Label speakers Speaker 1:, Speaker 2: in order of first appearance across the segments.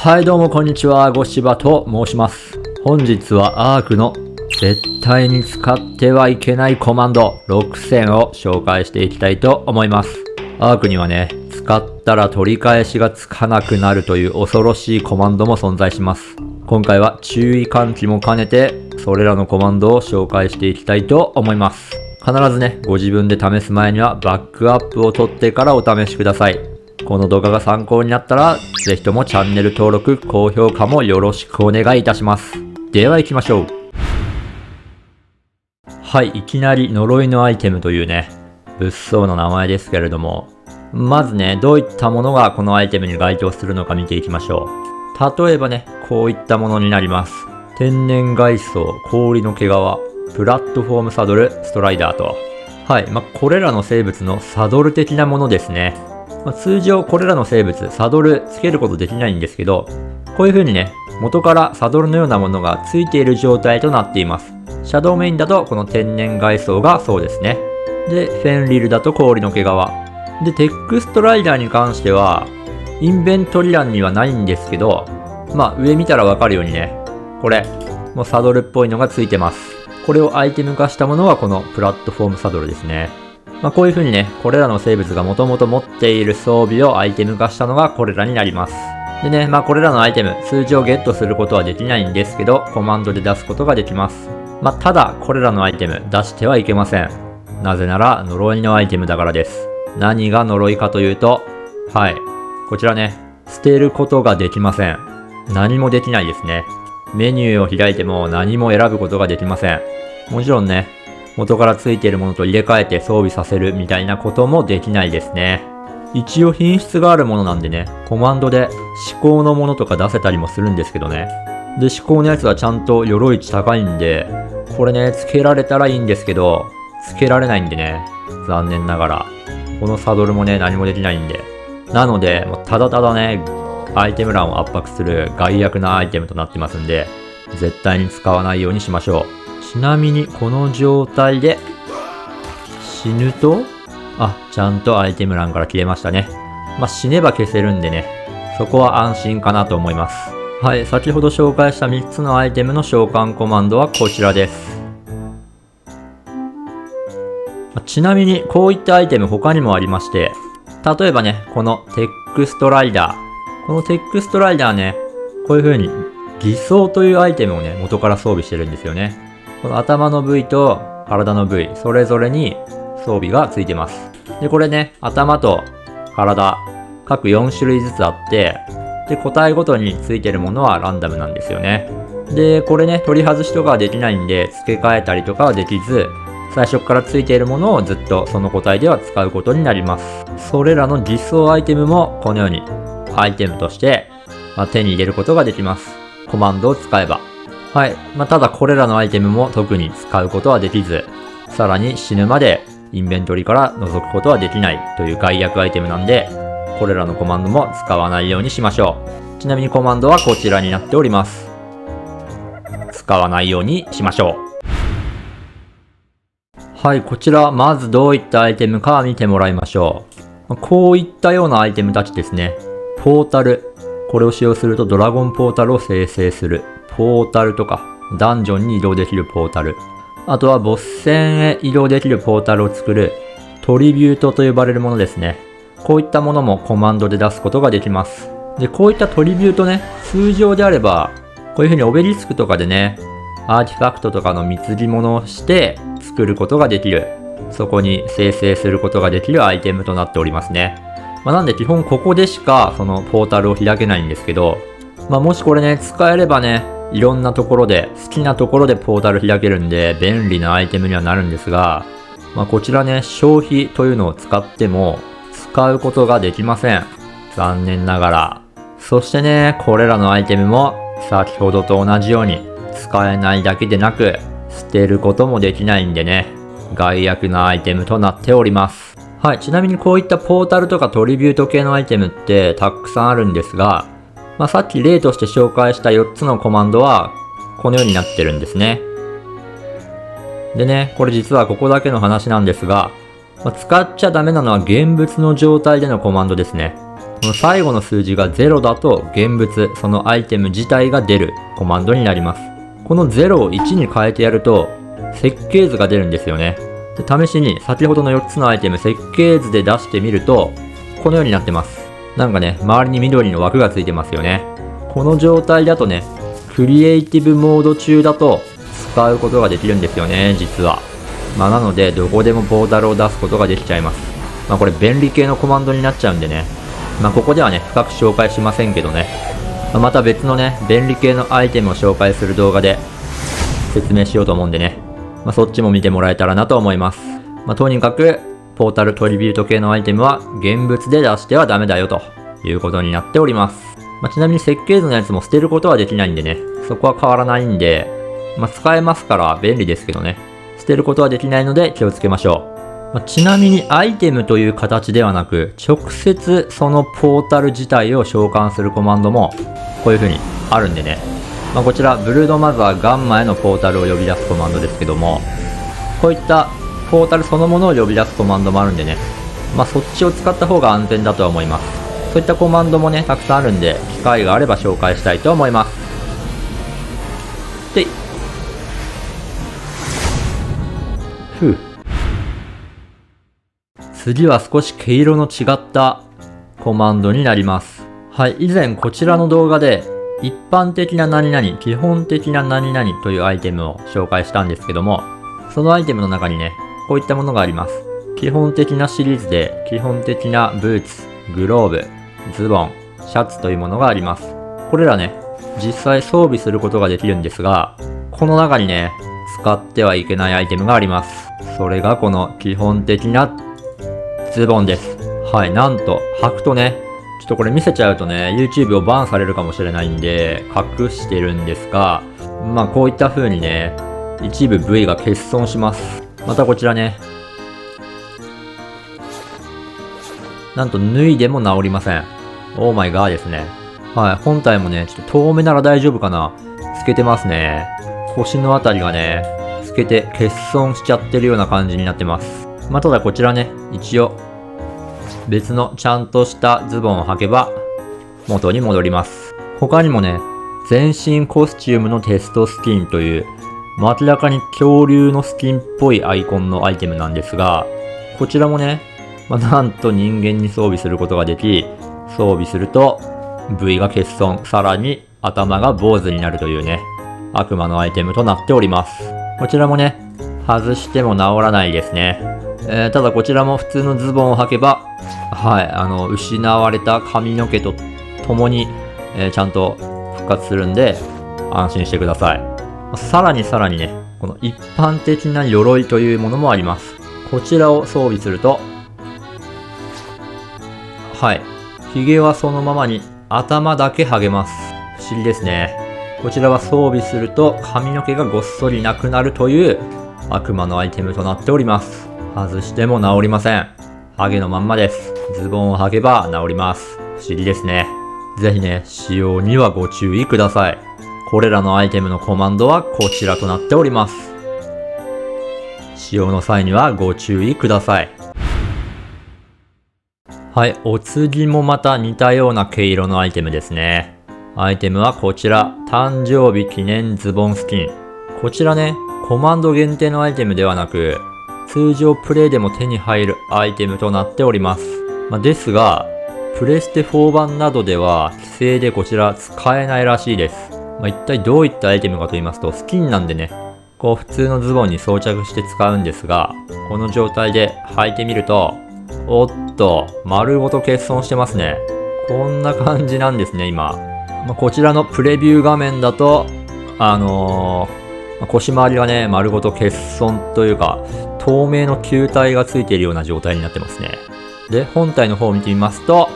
Speaker 1: はい、どうもこんにちは、ごしばと申します。本日はアークの絶対に使ってはいけないコマンド6選を紹介していきたいと思います。アークにはね、使ったら取り返しがつかなくなるという恐ろしいコマンドも存在します。今回は注意喚起も兼ねて、それらのコマンドを紹介していきたいと思います。必ずね、ご自分で試す前にはバックアップを取ってからお試しください。この動画が参考になったら、ぜひともチャンネル登録、高評価もよろしくお願いいたします。では行きましょう。はい、いきなり呪いのアイテムというね、物騒な名前ですけれども、まずね、どういったものがこのアイテムに該当するのか見ていきましょう。例えばね、こういったものになります。天然外装、氷の毛皮、プラットフォームサドル、ストライダーと。はい、これらの生物のサドル的なものですね。通常これらの生物、サドルつけることできないんですけど、こういう風にね、元からサドルのようなものがついている状態となっています。シャドウメインだとこの天然外装がそうですね。で、フェンリルだと氷の毛皮。で、テックストライダーに関しては、インベントリ欄にはないんですけど、上見たらわかるようにね、これ、もうサドルっぽいのがついてます。これをアイテム化したものはこのプラットフォームサドルですね。こういう風にね、これらの生物がもともと持っている装備をアイテム化したのがこれらになります。でね、これらのアイテム、通常ゲットすることはできないんですけど、コマンドで出すことができます。ただ、これらのアイテム、出してはいけません。なぜなら、呪いのアイテムだからです。何が呪いかというと、はい。こちらね、捨てることができません。何もできないですね。メニューを開いても何も選ぶことができません。もちろんね、元からついているものと入れ替えて装備させるみたいなこともできないですね。一応品質があるものなんでね、コマンドで思考のものとか出せたりもするんですけどね。で、思考のやつはちゃんと鎧値高いんで、これね、つけられたらいいんですけど、つけられないんでね、残念ながら。このサドルもね、何もできないんで。なので、ただただね、アイテム欄を圧迫する害悪なアイテムとなってますんで、絶対に使わないようにしましょう。ちなみにこの状態で死ぬと、ちゃんとアイテム欄から消えましたね。死ねば消せるんでね、そこは安心かなと思います。はい、先ほど紹介した3つのアイテムの召喚コマンドはこちらです。ちなみにこういったアイテム他にもありまして、例えばね、このテックストライダー。このテックストライダーね、こういう風に偽装というアイテムをね、元から装備してるんですよね。この頭の部位と体の部位、それぞれに装備がついてます。で、これね、頭と体、各4種類ずつあって、で、個体ごとについてるものはランダムなんですよね。で、これね、取り外しとかはできないんで、付け替えたりとかはできず、最初からついているものをずっとその個体では使うことになります。それらの偽装アイテムもこのようにアイテムとして、手に入れることができます。コマンドを使えば。はい。ただこれらのアイテムも特に使うことはできず、さらに死ぬまでインベントリから覗くことはできないという害悪アイテムなんで、これらのコマンドも使わないようにしましょう。ちなみにコマンドはこちらになっております。使わないようにしましょう。はい。こちら、まずどういったアイテムか見てもらいましょう。こういったようなアイテムたちですね。ポータル。これを使用するとドラゴンポータルを生成する。ポータルとか、ダンジョンに移動できるポータル。あとはボス戦へ移動できるポータルを作るトリビュートと呼ばれるものですね。こういったものもコマンドで出すことができます。で、こういったトリビュートね、通常であれば、こういう風にオベリスクとかでね、アーティファクトとかの貢ぎ物をして作ることができる。そこに生成することができるアイテムとなっておりますね。なんで基本ここでしかそのポータルを開けないんですけど、もしこれね、使えればね、いろんなところで、好きなところでポータル開けるんで、便利なアイテムにはなるんですが、こちらね、消費というのを使っても、使うことができません。残念ながら。そしてね、これらのアイテムも、先ほどと同じように、使えないだけでなく、捨てることもできないんでね、害悪なアイテムとなっております。はい、ちなみにこういったポータルとかトリビュート系のアイテムってたくさんあるんですが、さっき例として紹介した4つのコマンドは、このようになってるんですね。でね、これ実はここだけの話なんですが、使っちゃダメなのは現物の状態でのコマンドですね。この最後の数字が0だと現物、そのアイテム自体が出るコマンドになります。この0を1に変えてやると設計図が出るんですよね。で試しに先ほどの4つのアイテム設計図で出してみると、このようになってます。なんかね、周りに緑の枠がついてますよね。この状態だとね、クリエイティブモード中だと使うことができるんですよね、実は。なので、どこでもポータルを出すことができちゃいます。これ便利系のコマンドになっちゃうんでね。ここではね、深く紹介しませんけどね。また別のね、便利系のアイテムを紹介する動画で説明しようと思うんでね。そっちも見てもらえたらなと思います。とにかく、ポータルトリビュート系のアイテムは現物で出してはダメだよということになっております。ちなみに設計図のやつも捨てることはできないんでね、そこは変わらないんで、使えますから便利ですけどね、捨てることはできないので気をつけましょう。ちなみにアイテムという形ではなく、直接そのポータル自体を召喚するコマンドもこういう風にあるんでね。こちらブルードマザーガンマへのポータルを呼び出すコマンドですけども、こういったポータルそのものを呼び出すコマンドもあるんでね、そっちを使った方が安全だとは思います。そういったコマンドもね、たくさんあるんで、機会があれば紹介したいと思います。で、次は少し毛色の違ったコマンドになります。はい、以前こちらの動画で、一般的な何々、基本的な何々というアイテムを紹介したんですけども、そのアイテムの中にね、こういったものがあります。基本的なシリーズで、基本的なブーツ、グローブ、ズボン、シャツというものがあります。これらね、実際装備することができるんですが、この中にね、使ってはいけないアイテムがあります。それがこの基本的なズボンです。はい、なんと、履くとね、ちょっとこれ見せちゃうとね、YouTube をバンされるかもしれないんで、隠してるんですが、こういった風にね、一部部位が欠損します。またこちらね、なんと脱いでも治りません。オーマイガーですね。はい、本体もね、ちょっと遠目なら大丈夫かな。透けてますね。腰のあたりがね、透けて欠損しちゃってるような感じになってます。ただこちらね、一応、別のちゃんとしたズボンを履けば元に戻ります。他にもね、全身コスチュームのテストスキンという、明らかに恐竜のスキンっぽいアイコンのアイテムなんですが、こちらもね、なんと人間に装備することができ、装備すると部位が欠損、さらに頭が坊主になるというね、悪魔のアイテムとなっております。こちらもね、外しても治らないですね。ただこちらも普通のズボンを履けば、はい、失われた髪の毛と共に、ちゃんと復活するんで、安心してください。さらにね、この一般的な鎧というものもあります。こちらを装備すると、はい、髭はそのままに頭だけ剥げます。不思議ですね。こちらは装備すると髪の毛がごっそりなくなるという悪魔のアイテムとなっております。外しても治りません。ハゲのまんまです。ズボンを履けば治ります。不思議ですね。ぜひね、使用にはご注意ください。これらのアイテムのコマンドはこちらとなっております。使用の際にはご注意ください。はい、お次もまた似たような毛色のアイテムですね。アイテムはこちら、誕生日記念ズボンスキン。こちらね、コマンド限定のアイテムではなく、通常プレイでも手に入るアイテムとなっております。ですが、プレステ4版などでは規制でこちら使えないらしいです。一体どういったアイテムかと言いますと、スキンなんでね、こう普通のズボンに装着して使うんですが、この状態で履いてみると、おっと、丸ごと欠損してますね。こんな感じなんですね、今。こちらのプレビュー画面だと、腰回りがね、丸ごと欠損というか、透明の球体がついているような状態になってますね。で、本体の方を見てみますと、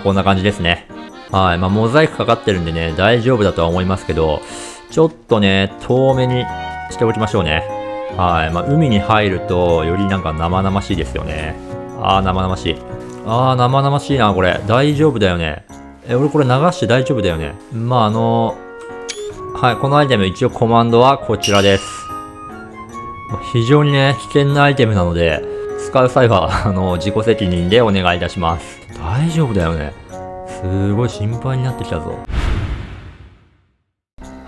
Speaker 1: こんな感じですね。はい。モザイクかかってるんでね、大丈夫だとは思いますけど、ちょっとね、遠目にしておきましょうね。はい。海に入ると、よりなんか生々しいですよね。生々しい。生々しいな、これ。大丈夫だよね。俺これ流して大丈夫だよね。はい。このアイテム、一応コマンドはこちらです。非常にね、危険なアイテムなので、使う際は、自己責任でお願いいたします。大丈夫だよね。すごい心配になってきたぞ。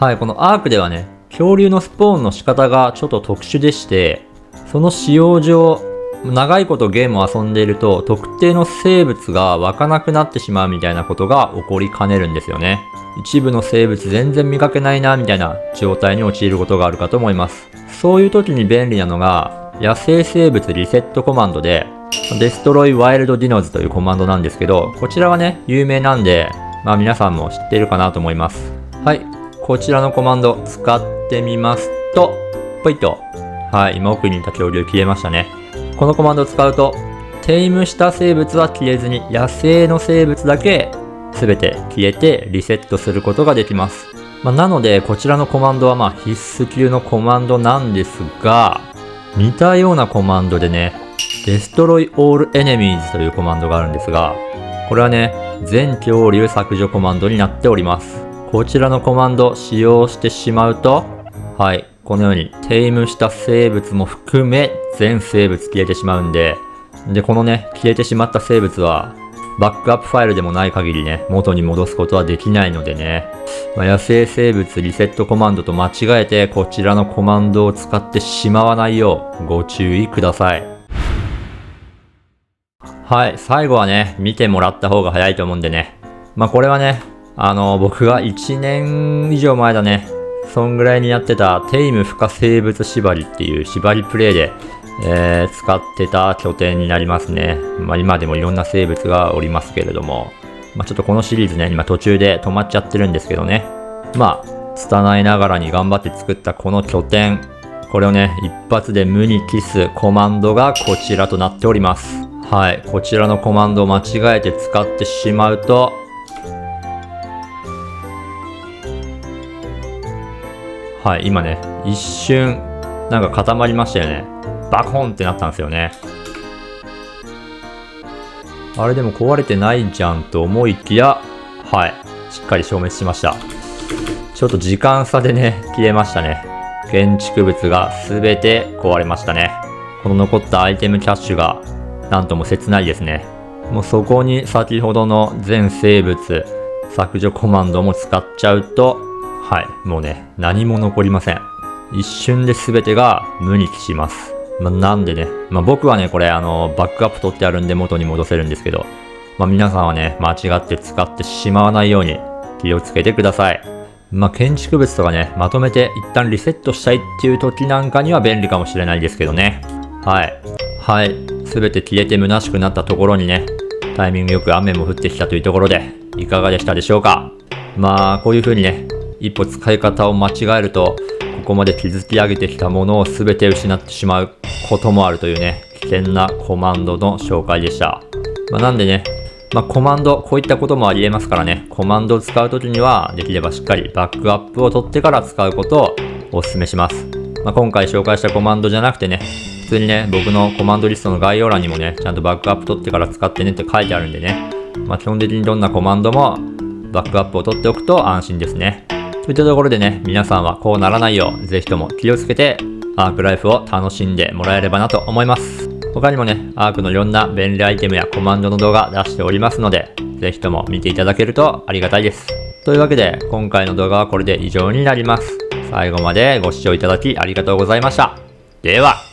Speaker 1: はい、このアークではね、恐竜のスポーンの仕方がちょっと特殊でして、その使用上、長いことゲームを遊んでいると、特定の生物が湧かなくなってしまうみたいなことが起こりかねるんですよね。一部の生物全然見かけないな、みたいな状態に陥ることがあるかと思います。そういう時に便利なのが、野生生物リセットコマンドで、デストロイワイルドディノズというコマンドなんですけど、こちらはね、有名なんで、皆さんも知っているかなと思います。はい。こちらのコマンド使ってみますと、ポイッと。はい、今奥にいた恐竜消えましたね。このコマンドを使うと、テイムした生物は消えずに、野生の生物だけ全て消えてリセットすることができます。なので、こちらのコマンドは必須級のコマンドなんですが、似たようなコマンドでね、Destroy All Enemies というコマンドがあるんですが、これはね、全恐竜削除コマンドになっております。こちらのコマンド使用してしまうと、はい、このようにテイムした生物も含め全生物消えてしまうんで、このね、消えてしまった生物はバックアップファイルでもない限りね、元に戻すことはできないのでね、野生生物リセットコマンドと間違えてこちらのコマンドを使ってしまわないようご注意ください。はい、最後はね、見てもらった方が早いと思うんでね。これはね、僕が1年以上前だね、そんぐらいにやってたテイム不可生物縛りっていう縛りプレイで、使ってた拠点になりますね。今でもいろんな生物がおりますけれども、ちょっとこのシリーズね、今途中で止まっちゃってるんですけどね。拙いながらに頑張って作ったこの拠点、これをね、一発で無に帰すコマンドがこちらとなっております。はい、こちらのコマンドを間違えて使ってしまうと、はい、今ね、一瞬、なんか固まりましたよね。バコンってなったんですよね。あれでも壊れてないじゃんと思いきや、はい、しっかり消滅しました。ちょっと時間差でね、消えましたね。建築物が全て壊れましたね。この残ったアイテムキャッシュが、なんとも切ないですね。もうそこに先ほどの全生物、削除コマンドも使っちゃうと、はい、もうね、何も残りません。一瞬で全てが無に帰します。なんでね、僕はね、これバックアップ取ってあるんで元に戻せるんですけど、皆さんはね、間違って使ってしまわないように気をつけてください。建築物とかね、まとめて一旦リセットしたいっていう時なんかには便利かもしれないですけどね。はい。はい。全て消えて虚しくなったところにね、タイミングよく雨も降ってきたというところで、いかがでしたでしょうか。こういう風にね、一歩使い方を間違えると、ここまで築き上げてきたものを全て失ってしまうこともあるというね、危険なコマンドの紹介でした。なんでね、コマンド、こういったこともありえますからね、コマンドを使うときには、できればしっかりバックアップを取ってから使うことをお勧めします。今回紹介したコマンドじゃなくてね、普通にね、僕のコマンドリストの概要欄にもね、ちゃんとバックアップ取ってから使ってねって書いてあるんでね、基本的にどんなコマンドもバックアップを取っておくと安心ですね。といったところでね、皆さんはこうならないよう、ぜひとも気をつけて、アークライフを楽しんでもらえればなと思います。他にもね、アークのいろんな便利アイテムやコマンドの動画出しておりますので、ぜひとも見ていただけるとありがたいです。というわけで、今回の動画はこれで以上になります。最後までご視聴いただきありがとうございました。では。